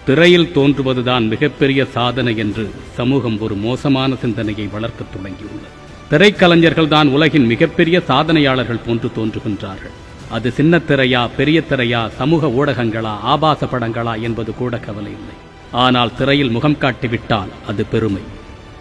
திரையில் தோன்றுவதுதான் மிகப்பெரிய சாதனை என்று சமூகம் ஒரு மோசமான சிந்தனையை வளர்க்கத் தொடங்கியுள்ளது. திரைக்கலைஞர்கள் தான் உலகின் மிகப்பெரிய சாதனையாளர்கள் போன்று தோன்றுகின்றார்கள். அது சின்ன திரையா, பெரிய திரையா, சமூக ஊடகங்களா, ஆபாச படங்களா என்பது கூட கவலை இல்லை. ஆனால் திரையில் முகம் காட்டிவிட்டால் அது பெருமை,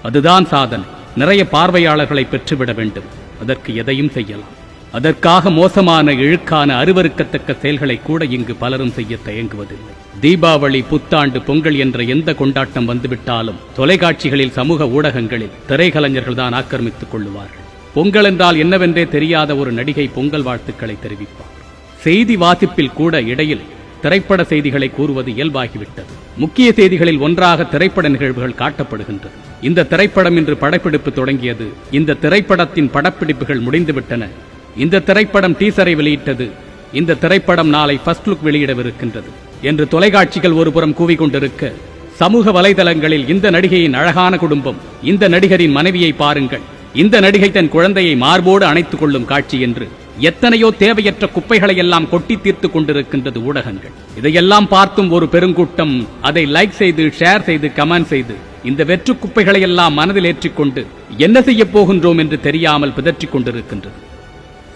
அதுதான் சாதனை. நிறைய பார்வையாளர்களை பெற்றுவிட வேண்டும். அதற்கு எதையும் செய்யலாம். அதற்காக மோசமான, இழுக்கான, அருவருக்கத்தக்க செயல்களை கூட இங்கு பலரும் செய்ய தயங்குவதில்லை. தீபாவளி, புத்தாண்டு, பொங்கல் என்ற எந்த கொண்டாட்டம் வந்துவிட்டாலும் தொலைக்காட்சிகளில், சமூக ஊடகங்களில் திரைக்கலைஞர்கள் தான் ஆக்கிரமித்துக் கொள்ளுவார்கள். பொங்கல் என்றால் என்னவென்றே தெரியாத ஒரு நடிகை பொங்கல் வாழ்த்துக்களை தெரிவிப்பார். செய்தி வாசிப்பில் கூட இடையில் திரைப்பட செய்திகளை கூறுவது இயல்பாகிவிட்டது. முக்கிய செய்திகளில் ஒன்றாக திரைப்பட நிகழ்வுகள் காட்டப்படுகின்றது. இந்த திரைப்படம் இன்று படப்பிடிப்பு தொடங்கியது, இந்த திரைப்படத்தின் படப்பிடிப்புகள் முடிந்துவிட்டன, இந்த திரைப்படம் டீசரை வெளியிட்டது, இந்த திரைப்படம் நாளை ஃபர்ஸ்ட் லுக் வெளியிடவிருக்கின்றது என்று தொலைக்காட்சிகள் ஒருபுறம் கூவிக்கொண்டிருக்க, சமூக வலைதளங்களில் இந்த நடிகையின் அழகான குடும்பம், இந்த நடிகரின் மனைவியை பாருங்கள், இந்த நடிகை தன் குழந்தையை மார்போடு அணைத்துக் கொள்ளும் காட்சி என்று எத்தனையோ தேவையற்ற குப்பைகளை எல்லாம் கொட்டி தீர்த்து கொண்டிருக்கின்றது ஊடகங்கள். இதையெல்லாம் பார்த்தும் ஒரு பெருங்கூட்டம் அதை லைக் செய்து, ஷேர் செய்து, கமெண்ட் செய்து இந்த வெற்று குப்பைகளை எல்லாம் மனதில் ஏற்றிக்கொண்டு என்ன செய்ய போகின்றோம் என்று தெரியாமல் பிதற்றிக் கொண்டிருக்கின்றது.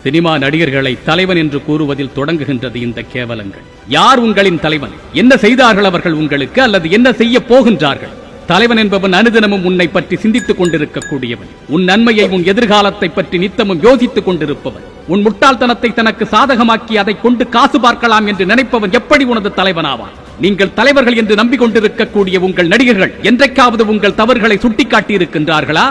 சினிமா நடிகர்களை தலைவன் என்று கூறுவதில் தொடங்குகின்றது இந்த கேவலங்கள். யார் உங்களின் தலைவன்? என்ன செய்தார்கள் அவர்கள் உங்களுக்கு, அல்லது என்ன செய்ய போகின்றார்கள்? தலைவன் என்பவன் அனுதினமும் உன்னை பற்றி சிந்தித்துக் கொண்டிருக்கக்கூடியவன், உன் நன்மையை, உன் எதிர்காலத்தை பற்றி நித்தமும் யோசித்துக் கொண்டிருப்பவன், உன் முட்டாள்தனத்தை தனக்கு சாதகமாக்கி அதை கொண்டு காசு பார்க்கலாம் என்று நினைப்பவன் எப்படி உனது தலைவனாவான்? நீங்கள் தலைவர்கள் என்று நம்பிக்கொண்டிருக்கக்கூடிய உங்கள் நடிகர்கள் என்றைக்காவது உங்கள் தவறுகளை சுட்டிக்காட்டி இருக்கின்றார்களா?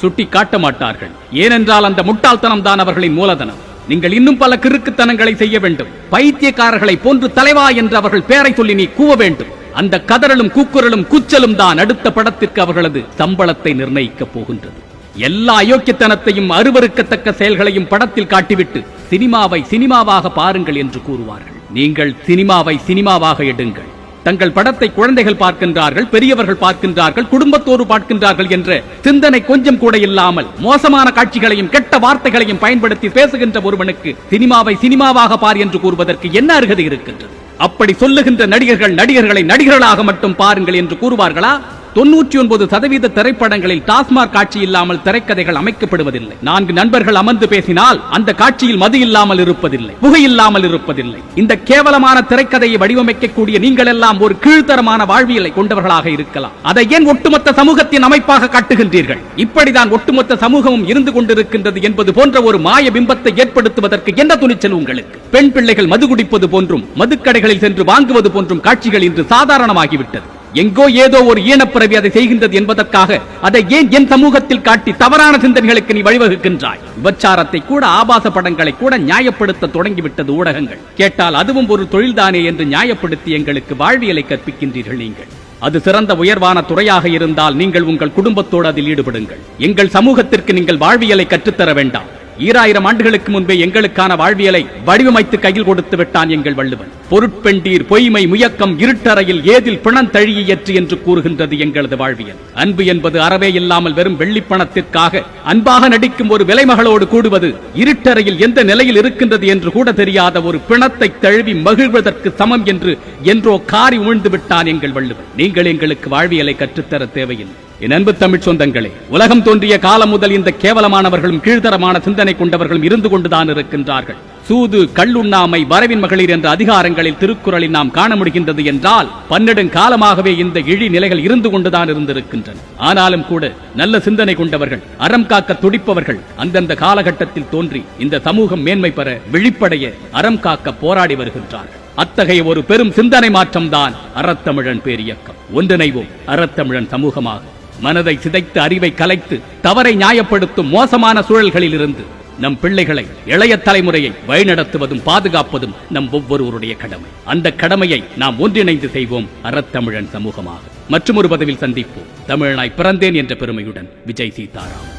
சுட்டி காட்ட மாட்டார்கள். ஏனென்றால் அந்த முட்டாள்தனம் தான் அவர்களின் மூலதனம். நீங்கள் இன்னும் பல கிறுக்குத்தனங்களை செய்ய வேண்டும். பைத்தியக்காரர்களை போன்று தலைவா என்று அவர்கள் பெயரை சொல்லி நீ கூவ வேண்டும். அந்த கதறலும் கூக்குரலும் கூச்சலும் தான் அடுத்த படத்திற்கு அவர்களது சம்பளத்தை நிர்ணயிக்கப் போகின்றது. எல்லா அயோக்கியத்தனத்தையும், அருவருக்கத்தக்க செயல்களையும் படத்தில் காட்டிவிட்டு சினிமாவை சினிமாவாக பாருங்கள் என்று கூறுவார்கள். நீங்கள் சினிமாவை சினிமாவாக எடுங்கள். தங்கள் படத்தை குழந்தைகள் பார்க்கின்றார்கள், பெரியவர்கள் பார்க்கின்றார்கள், குடும்பத்தோடு பார்க்கின்றார்கள் என்ற சிந்தனை கொஞ்சம் கூட இல்லாமல் மோசமான காட்சிகளையும் கெட்ட வார்த்தைகளையும் பயன்படுத்தி பேசுகின்ற ஒருவனுக்கு சினிமாவை சினிமாவாக பார் என்று கூறுவதற்கு என்ன அருகதை இருக்கின்றது? அப்படி சொல்லுகின்ற நடிகர்கள் நடிகர்களை நடிகர்களாக மட்டும் பாருங்கள் என்று கூறுவார்களா? 99% திரைப்படங்களில் டாஸ்மாக் காட்சி இல்லாமல் திரைக்கதைகள் அமைக்கப்படுவதில்லை. 4 நண்பர்கள் அமர்ந்து பேசினால் அந்த காட்சியில் மது இல்லாமல் இருப்பதில்லை, புகை இல்லாமல் இருப்பதில்லை. இந்த கேவலமான திரைக்கதையை வடிவமைக்கக்கூடிய நீங்கள் எல்லாம் ஒரு கீழ்த்தரமான வாழ்வியலை கொண்டவர்களாக இருக்கலாம். அதை ஏன் ஒட்டுமொத்த சமூகத்தின் அமைப்பாக காட்டுகின்றீர்கள்? இப்படிதான் ஒட்டுமொத்த சமூகமும் இருந்து கொண்டிருக்கின்றது என்பது போன்ற ஒரு மாய பிம்பத்தை ஏற்படுத்துவதற்கு என்ன துணிச்சல் உங்களுக்கு? பெண் பிள்ளைகள் மது குடிப்பது போன்றும், மதுக்கடைகளில் சென்று வாங்குவது போன்றும் காட்சிகள் இன்று சாதாரணமாகிவிட்டது. எங்கோ ஏதோ ஒரு ஈனப்பிறவி அதை செய்கின்றது என்பதற்காக அதை ஏன் என் சமூகத்தில் காட்டி தவறான சிந்தனைகளுக்கு நீ வழிவகுக்கின்றாய்? விபச்சாரத்தை கூட, ஆபாச படங்களை கூட நியாயப்படுத்த தொடங்கிவிட்டது ஊடகங்கள். கேட்டால் அதுவும் ஒரு தொழில்தானே என்று நியாயப்படுத்தி எங்களுக்கு வாழ்வியலை கற்பிக்கின்றீர்கள். நீங்கள் அது சிறந்த உயர்வான துறையாக இருந்தால் நீங்கள் உங்கள் குடும்பத்தோடு அதில் ஈடுபடுங்கள். எங்கள் சமூகத்திற்கு நீங்கள் வாழ்வியலை கற்றுத்தர வேண்டாம். 2000 ஆண்டுகளுக்கு முன்பே எங்களுக்கான வாழ்வியலை வடிவமைத்து கையில் கொடுத்து விட்டான் எங்கள் வள்ளுவன். பொருட்பெண்டீர், பொய்மை, முயக்கம், இருட்டறையில் ஏதில் பிணந்தழியற்று என்று கூறுகின்றது எங்களது வாழ்வியல். அன்பு என்பது அறவே இல்லாமல் வெறும் வெள்ளிப்பணத்திற்காக அன்பாக நடிக்கும் ஒரு விலைமகளோடு கூடுவது, இருட்டறையில் எந்த நிலையில் இருக்கின்றது என்று கூட தெரியாத ஒரு பிணத்தை தழுவி மகிழ்வதற்கு சமம் என்று என்றோ காரி உமிழ்ந்து விட்டான் எங்கள் வள்ளுவன். நீங்கள் எங்களுக்கு வாழ்வியலை கற்றுத்தர தேவையில்லை. என் அன்பு தமிழ் சொந்தங்களே, உலகம் தோன்றிய காலம் முதல் இந்த கேவலமானவர்களும் கீழ்த்தரமான சிந்தனை கொண்டவர்களும் இருந்து கொண்டுதான் இருக்கின்றார்கள். சூது, கள்ளுண்ணாமை, வரவின் மகளிர் என்ற அதிகாரங்களில் திருக்குறளில் நாம் காண முடிகின்றது என்றால் 12 காலமாகவே இந்த இழி நிலைகள் இருந்து கொண்டுதான் இருந்திருக்கின்றன. ஆனாலும் கூட நல்ல சிந்தனை கொண்டவர்கள், அறம் காக்க துடிப்பவர்கள் அந்தந்த காலகட்டத்தில் தோன்றி இந்த சமூகம் மேன்மை பெற, விழிப்படைய, அறம் காக்க போராடி வருகின்றார்கள். அத்தகைய ஒரு பெரும் சிந்தனை மாற்றம் தான் அறத்தமிழன் பேரியக்கம். ஒன்றிணைவோம் அறத்தமிழன் சமூகமாக. மனதை சிதைத்து, அறிவை கலைத்து, தவறை நியாயப்படுத்தும் மோசமான சூழல்களில் இருந்து நம் பிள்ளைகளை, இளைய தலைமுறையை வழிநடத்துவதும் பாதுகாப்பதும் நம் ஒவ்வொருவருடைய கடமை. அந்த கடமையை நாம் ஒன்றிணைந்து செய்வோம் அறத்தமிழன் சமூகமாக. மற்றும் ஒரு பதிவில் சந்திப்போம். தமிழனாய் பிறந்தேன் என்ற பெருமையுடன் விஜய் சீதாராம்.